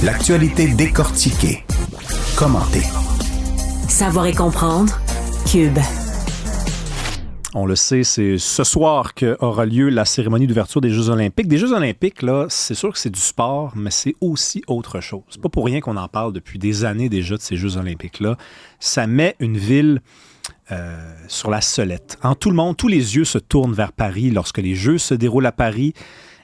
L'actualité décortiquée, commentée. Savoir et comprendre. Cube. On le sait, c'est ce soir qu'aura lieu la cérémonie d'ouverture des Jeux olympiques. Des Jeux olympiques, là, c'est sûr que c'est du sport, mais c'est aussi autre chose. C'est pas pour rien qu'on en parle depuis des années déjà de ces Jeux olympiques-là. Ça met une ville sur la sellette. Tout le monde, tous les yeux se tournent vers Paris lorsque les Jeux se déroulent à Paris.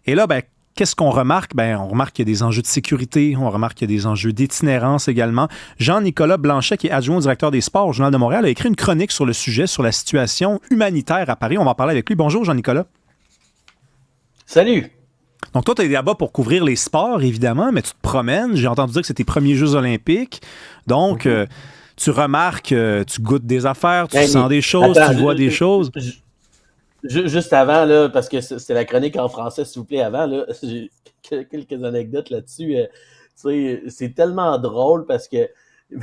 Et là, qu'est-ce qu'on remarque? On remarque qu'il y a des enjeux de sécurité, on remarque qu'il y a des enjeux d'itinérance également. Jean-Nicolas Blanchet, qui est adjoint au directeur des sports au Journal de Montréal, a écrit une chronique sur le sujet, sur la situation humanitaire à Paris. On va en parler avec lui. Bonjour, Jean-Nicolas. Salut! Donc, toi, tu es là-bas pour couvrir les sports, évidemment, mais tu te promènes. J'ai entendu dire que c'est tes premiers Jeux olympiques. Donc, tu remarques, tu goûtes des affaires, tu sens des choses, tu vois des choses. Juste avant, là, parce que c'est la chronique en français, s'il vous plaît, avant, là, j'ai quelques anecdotes là-dessus. C'est tellement drôle parce que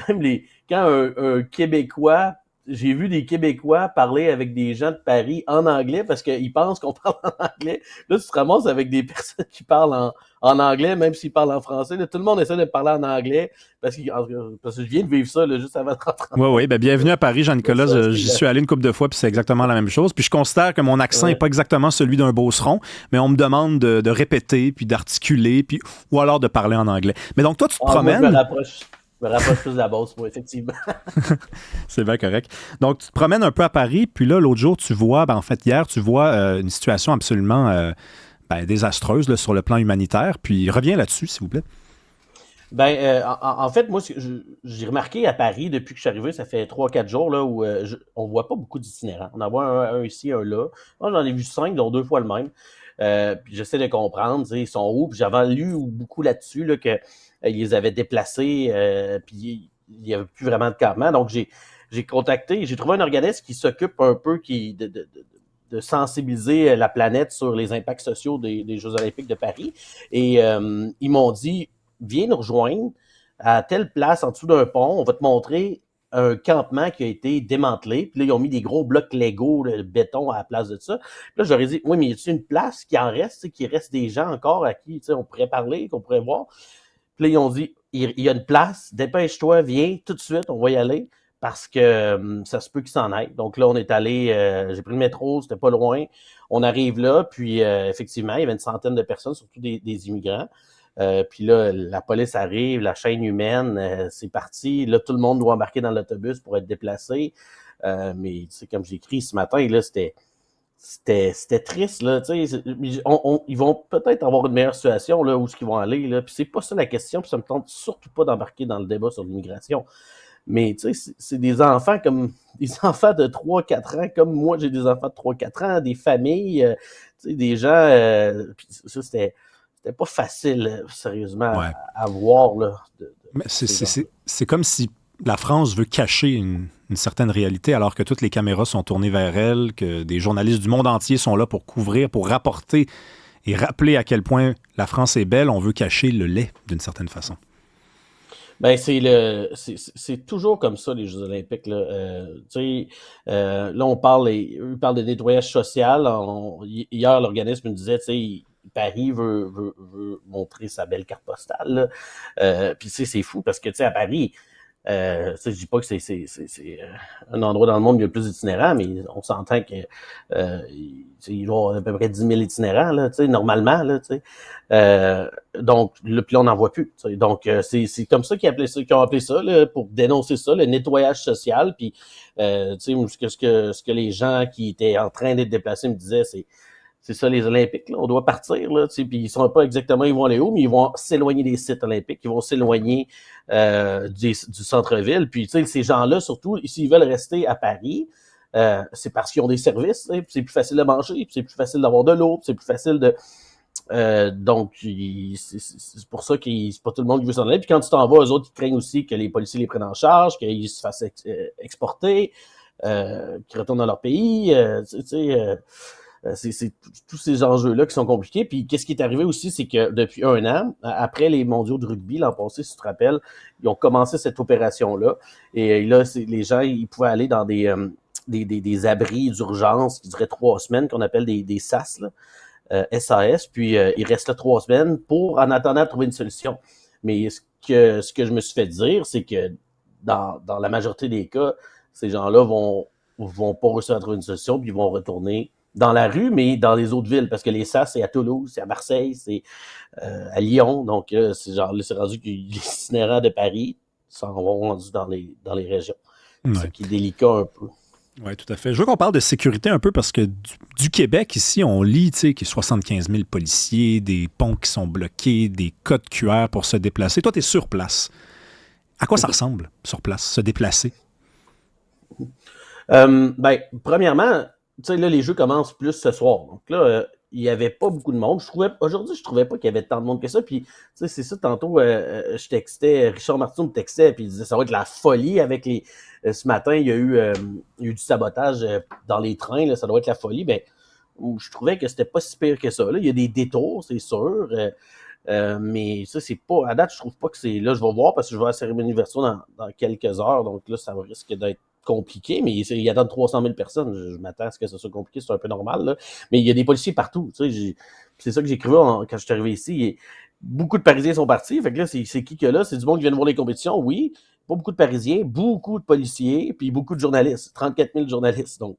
même quand un Québécois, j'ai vu des Québécois parler avec des gens de Paris en anglais parce qu'ils pensent qu'on parle en anglais. Là, tu te ramasses avec des personnes qui parlent en anglais, même s'ils parlent en français. Là, tout le monde essaie de parler en anglais parce que je viens de vivre ça là, juste avant de rentrer. Oui. Bienvenue à Paris, Jean-Nicolas. J'y suis allé une couple de fois, puis c'est exactement la même chose. Puis je considère que mon accent n'est pas exactement celui d'un Beauceron, mais on me demande de répéter, puis d'articuler, ou alors de parler en anglais. Mais donc, toi, tu te promènes... Moi, je me rapproche plus de la Beauce, moi, effectivement. C'est bien correct. Donc, tu te promènes un peu à Paris, puis là, l'autre jour, tu vois, hier, tu vois une situation absolument désastreuse là, sur le plan humanitaire. Puis, reviens là-dessus, s'il vous plaît. En fait, moi, j'ai remarqué à Paris, depuis que je suis arrivé, ça fait 3-4 jours, là, où on voit pas beaucoup d'itinérants. On en voit un ici, un là. Moi, j'en ai vu 5, dont 2 fois le même. Puis j'essaie de comprendre, ils sont où. Puis j'avais lu beaucoup là-dessus, là, que ils les avaient déplacés, puis il n'y avait plus vraiment de campement. Donc, j'ai trouvé un organisme qui s'occupe un peu de sensibiliser la planète sur les impacts sociaux des Jeux olympiques de Paris. Et ils m'ont dit, viens nous rejoindre à telle place en dessous d'un pont, on va te montrer un campement qui a été démantelé. Puis là, ils ont mis des gros blocs Lego, de béton à la place de ça. Puis là, j'aurais dit, oui, mais y a-t-il une place qui en reste, qui reste des gens encore à qui on pourrait parler, qu'on pourrait voir? Puis là, ils ont dit, il y a une place, dépêche-toi, viens tout de suite, on va y aller, parce que ça se peut qu'ils s'en aillent. Donc là, on est allé, j'ai pris le métro, c'était pas loin. On arrive là, puis effectivement, il y avait une centaine de personnes, surtout des immigrants. Puis là, la police arrive, la chaîne humaine, c'est parti. Là, tout le monde doit embarquer dans l'autobus pour être déplacé. Mais tu sais, comme j'ai écrit ce matin, là, c'était triste, là, tu sais. Ils vont peut-être avoir une meilleure situation, là, où est-ce qu'ils vont aller, là. Puis c'est pas ça la question, puis ça me tente surtout pas d'embarquer dans le débat sur l'immigration. Mais tu sais, c'est des enfants des enfants de 3-4 ans, comme moi, j'ai des enfants de 3-4 ans, des familles, tu sais, des gens, puis ça, c'était pas facile, sérieusement, à voir, là. Mais c'est comme si la France veut cacher une certaine réalité alors que toutes les caméras sont tournées vers elle, que des journalistes du monde entier sont là pour couvrir, pour rapporter et rappeler à quel point la France est belle. On veut cacher le lait, d'une certaine façon. C'est toujours comme ça, les Jeux olympiques, là. Là, eux parlent de nettoyage social. Hier, l'organisme me disait, tu sais, Paris veut montrer sa belle carte postale, là. Puis, tu sais, c'est fou parce que, tu sais, à Paris, je dis pas que c'est un endroit dans le monde où il y a plus d'itinérants, mais on s'entend que il doit y avoir à peu près 10 000 itinérants, là, normalement, là, donc là, puis là, on n'en voit plus. Donc, c'est comme ça qu'ils ont appelé ça, là, pour dénoncer ça, le nettoyage social. Puis, ce que les gens qui étaient en train d'être déplacés me disaient, c'est ça les Olympiques, là, on doit partir, là, puis ils sont pas exactement, ils vont aller où, mais ils vont s'éloigner des sites olympiques, ils vont s'éloigner du centre-ville, puis ces gens-là, surtout, s'ils veulent rester à Paris, c'est parce qu'ils ont des services, c'est plus facile de manger, c'est plus facile d'avoir de l'eau, c'est plus facile de... donc, c'est pour ça que c'est pas tout le monde qui veut s'en aller, puis quand tu t'en vas, eux autres, ils craignent aussi que les policiers les prennent en charge, qu'ils se fassent exporter, qu'ils retournent dans leur pays, c'est tous ces enjeux-là qui sont compliqués. Puis qu'est-ce qui est arrivé aussi, c'est que depuis 1 an, après les mondiaux de rugby l'an passé, si tu te rappelles, ils ont commencé cette opération-là. Et là, les gens, ils pouvaient aller dans des abris d'urgence qui duraient 3 semaines, qu'on appelle des SAS, là, SAS. Puis ils restent là 3 semaines en attendant de trouver une solution. Mais ce que je me suis fait dire, c'est que dans la majorité des cas, ces gens-là vont pas réussir à trouver une solution, puis ils vont retourner dans la rue, mais dans les autres villes, parce que les SAS, c'est à Toulouse, c'est à Marseille, c'est à Lyon. Donc, c'est rendu que les itinérants de Paris s'en vont rendus dans les régions. Ouais. Ce qui est délicat un peu. Oui, tout à fait. Je veux qu'on parle de sécurité un peu parce que du Québec, ici, on lit qu'il y a 75 000 policiers, des ponts qui sont bloqués, des codes QR pour se déplacer. Toi, tu es sur place. À quoi ça ressemble, sur place, se déplacer? Premièrement, tu sais, là, les jeux commencent plus ce soir. Donc là, il n'y avait pas beaucoup de monde. Aujourd'hui, je trouvais pas qu'il y avait tant de monde que ça. Puis, tu sais, c'est ça, tantôt, je textais, Richard Martineau me textait, puis il disait, ça va être la folie avec les... ce matin, il y a eu du sabotage dans les trains, là, ça doit être la folie. Ben, je trouvais que c'était pas si pire que ça. Là, il y a des détours, c'est sûr. Mais ça, c'est pas... À date, je trouve pas que c'est... Là, je vais voir parce que je vais à la cérémonie d'ouverture dans quelques heures. Donc là, ça risque d'être compliqué, mais il attend 300 000 personnes. Je m'attends à ce que ça soit compliqué, c'est un peu normal, là. Mais il y a des policiers partout. Tu sais, c'est ça que j'écrivais quand je suis arrivé ici. Beaucoup de Parisiens sont partis. Fait que là, c'est qui que là? C'est du monde qui vient de voir les compétitions, oui. Pas beaucoup de Parisiens, beaucoup de policiers, puis beaucoup de journalistes. 34 000 journalistes. Donc,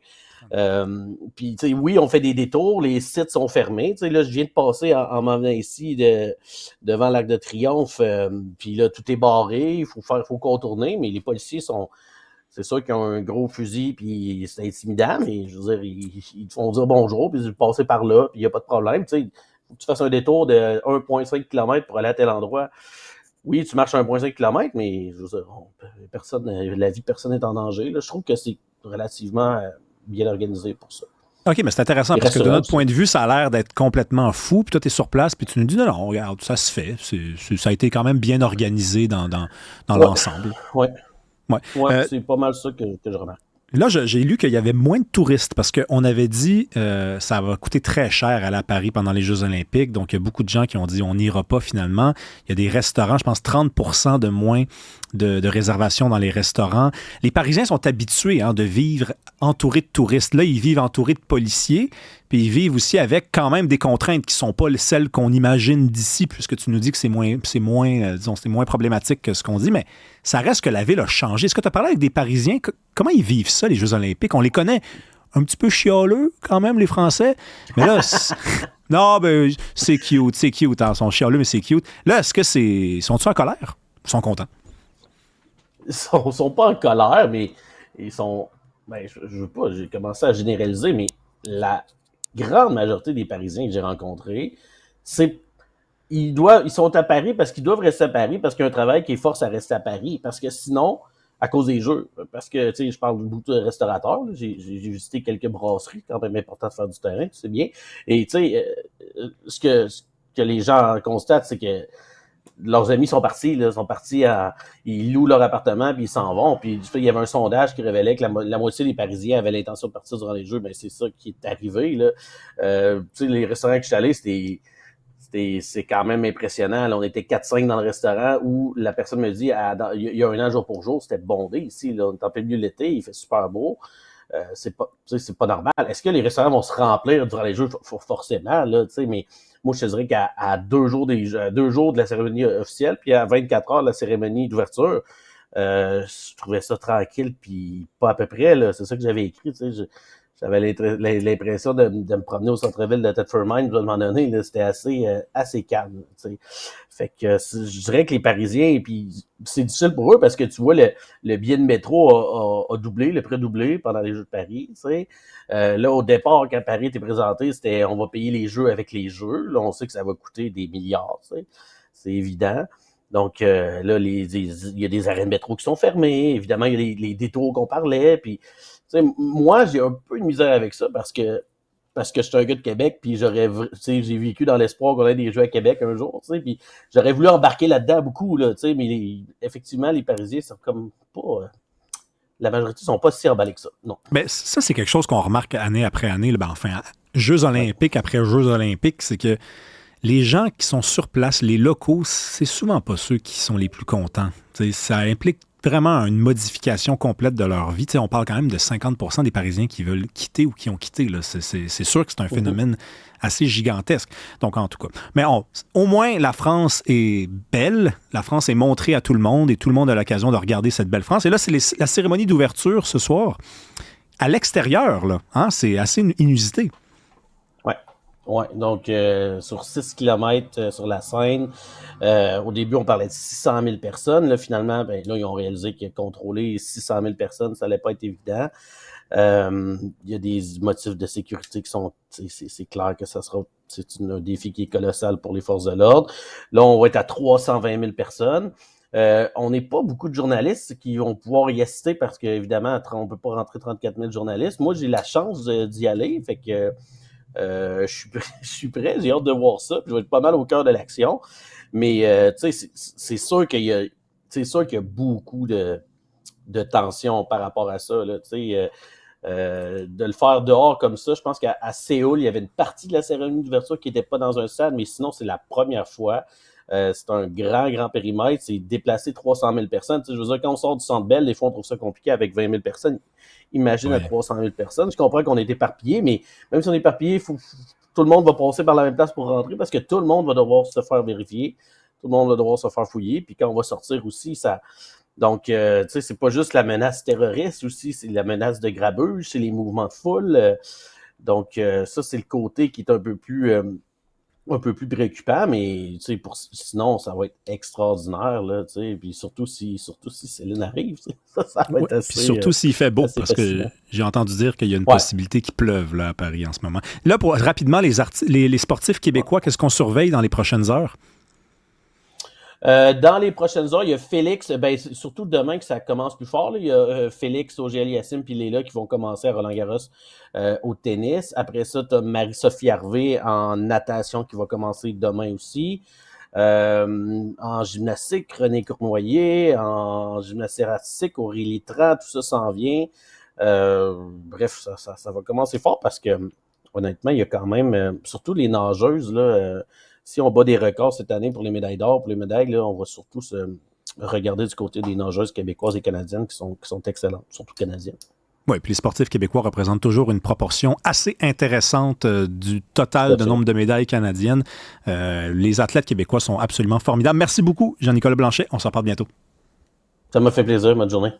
puis, tu sais, oui, on fait des détours, les sites sont fermés. Tu sais, là, je viens de passer en m'en venant ici devant l'Arc de Triomphe, puis là, tout est barré, il faut contourner, mais les policiers sont... C'est sûr qu'ils ont un gros fusil, puis c'est intimidant, mais je veux dire, ils te font dire bonjour, puis ils passent par là, puis il n'y a pas de problème. Tu sais, faut que tu fasses un détour de 1,5 km pour aller à tel endroit. Oui, tu marches 1,5 km, mais je veux dire, la vie de personne n'est en danger. Là. Je trouve que c'est relativement bien organisé pour ça. OK, mais c'est intéressant parce que de notre point de vue, ça a l'air d'être complètement fou. Puis toi, tu es sur place, puis tu nous dis non, regarde, ça se fait. Ça a été quand même bien organisé dans l'ensemble. Oui. Ouais. C'est pas mal ça que je remarque. Là, j'ai lu qu'il y avait moins de touristes parce qu'on avait dit ça va coûter très cher aller à Paris pendant les Jeux olympiques. Donc, il y a beaucoup de gens qui ont dit on n'ira pas finalement. Il y a des restaurants, je pense 30% de moins de réservations dans les restaurants. Les Parisiens sont habitués de vivre entourés de touristes. Là, ils vivent entourés de policiers. Puis ils vivent aussi avec quand même des contraintes qui ne sont pas celles qu'on imagine d'ici, puisque tu nous dis que c'est moins problématique que ce qu'on dit, mais ça reste que la ville a changé. Est-ce que tu as parlé avec des Parisiens? Comment ils vivent ça, les Jeux olympiques? On les connaît un petit peu chialeux, quand même, les Français. Mais là, non, ben, c'est cute. Ils sont chialeux, mais c'est cute. Là, est-ce que sont-ils en colère? Ils sont contents? Ils sont pas en colère, mais ils sont... Ben, je veux pas, j'ai commencé à généraliser, mais la grande majorité des Parisiens que j'ai rencontrés, ils sont à Paris parce qu'ils doivent rester à Paris parce qu'il y a un travail qui les force à rester à Paris. Parce que sinon, à cause des jeux, parce que, tu sais, je parle beaucoup de restaurateurs, j'ai visité quelques brasseries, quand même important de faire du terrain, tu sais bien. Et, tu sais, ce que les gens constatent, c'est que leurs amis sont partis, ils louent leur appartement, puis ils s'en vont. Puis il y avait un sondage qui révélait que la moitié des Parisiens avaient l'intention de partir durant les Jeux. Ben, c'est ça qui est arrivé, là. Tu sais, les restaurants que je suis allé, c'est quand même impressionnant. Là, on était 4-5 dans le restaurant où la personne me dit, il y a un an, jour pour jour, c'était bondé ici. Là, on est en plein milieu de l'été, il fait super beau. C'est pas normal. Est-ce que les restaurants vont se remplir durant les Jeux? Forcément, là, tu sais, mais moi, je te dirais qu'à 2 jours de la cérémonie officielle, puis à 24 heures de la cérémonie d'ouverture, je trouvais ça tranquille, puis pas à peu près, là. C'est ça que j'avais écrit, tu sais. J'avais l'impression de me promener au centre-ville de Thetford Mines, à un moment donné, là, c'était assez calme, tu sais. Fait que je dirais que les Parisiens, puis c'est difficile pour eux parce que tu vois, le billet de métro a doublé, le prix doublé pendant les Jeux de Paris, tu sais. Là, au départ, quand Paris était présenté, c'était on va payer les Jeux avec les Jeux. Là, on sait que ça va coûter des milliards, tu sais. C'est évident. Donc, là, il y a des arrêts de métro qui sont fermés. Évidemment, il y a les détours qu'on parlait, puis tu sais, moi, j'ai un peu de misère avec ça parce que je suis un gars de Québec, puis j'ai vécu dans l'espoir qu'on ait des Jeux à Québec un jour, tu sais, puis j'aurais voulu embarquer là-dedans beaucoup, là, tu sais, mais effectivement, les Parisiens sont comme pas... la majorité sont pas si emballés que ça, non. Mais ça, c'est quelque chose qu'on remarque année après année, là, Jeux olympiques après Jeux olympiques, c'est que les gens qui sont sur place, les locaux, c'est souvent pas ceux qui sont les plus contents. T'sais, ça implique vraiment une modification complète de leur vie. Tu sais, on parle quand même de 50% des Parisiens qui veulent quitter ou qui ont quitté. Là. C'est sûr que c'est un phénomène assez gigantesque. Donc, en tout cas. Mais au moins, la France est belle. La France est montrée à tout le monde et tout le monde a l'occasion de regarder cette belle France. Et là, c'est la cérémonie d'ouverture ce soir à l'extérieur. Là, hein? C'est assez inusité. Ouais, donc sur 6 km sur la Seine, au début on parlait de 600 000 personnes, là finalement, là ils ont réalisé que contrôler 600 000 personnes, ça allait pas être évident. Il y a des motifs de sécurité qui sont, c'est clair que c'est un défi qui est colossal pour les forces de l'ordre. Là on va être à 320 000 personnes. On n'est pas beaucoup de journalistes qui vont pouvoir y assister parce qu'évidemment, on peut pas rentrer 34 000 journalistes. Moi j'ai la chance d'y aller, fait que je suis prêt, j'ai hâte de voir ça, puis je vais être pas mal au cœur de l'action. Mais tu sais, c'est sûr qu'il y a beaucoup de tension par rapport à ça. Là, de le faire dehors comme ça, je pense qu'à Séoul, il y avait une partie de la cérémonie d'ouverture qui n'était pas dans un stade, mais sinon, c'est la première fois. C'est un grand périmètre, c'est déplacer 300 000 personnes. Tu sais, je veux dire, quand on sort du Centre Bell, des fois, on trouve ça compliqué avec 20 000 personnes. Imagine à 300 000 personnes. Je comprends qu'on est éparpillé, mais même si on est éparpillé, tout le monde va passer par la même place pour rentrer parce que tout le monde va devoir se faire vérifier. Tout le monde va devoir se faire fouiller. Puis quand on va sortir aussi, ça... Donc, tu sais, c'est pas juste la menace terroriste aussi, c'est la menace de grabuge, c'est les mouvements de foule. Donc, ça, c'est le côté qui est un peu plus préoccupant, mais sinon, ça va être extraordinaire, là, tu sais, puis surtout si Céline arrive, ça va être assez... Puis surtout s'il fait beau, parce fascinant. que j'ai entendu dire qu'il y a une possibilité qu'il pleuve là, à Paris en ce moment. Là, rapidement, les sportifs québécois, qu'est-ce qu'on surveille dans les prochaines heures? Dans les prochaines heures, il y a Félix, surtout demain que ça commence plus fort, là, il y a Félix Auger-Aliassime puis Léla qui vont commencer à Roland-Garros au tennis. Après ça, tu as Marie-Sophie Harvey en natation qui va commencer demain aussi. En gymnastique, René Cournoyer. En gymnastique artistique, Aurélie Tran, tout ça s'en vient. Bref, ça va commencer fort parce que honnêtement, il y a quand même, surtout les nageuses, là, si on bat des records cette année pour les médailles d'or, pour les médailles, là, on va surtout se regarder du côté des nageuses québécoises et canadiennes qui sont excellentes, surtout canadiennes. Oui, puis les sportifs québécois représentent toujours une proportion assez intéressante du total de nombre de médailles canadiennes. Les athlètes québécois sont absolument formidables. Merci beaucoup, Jean-Nicolas Blanchet. On s'en parle bientôt. Ça m'a fait plaisir. Bonne journée.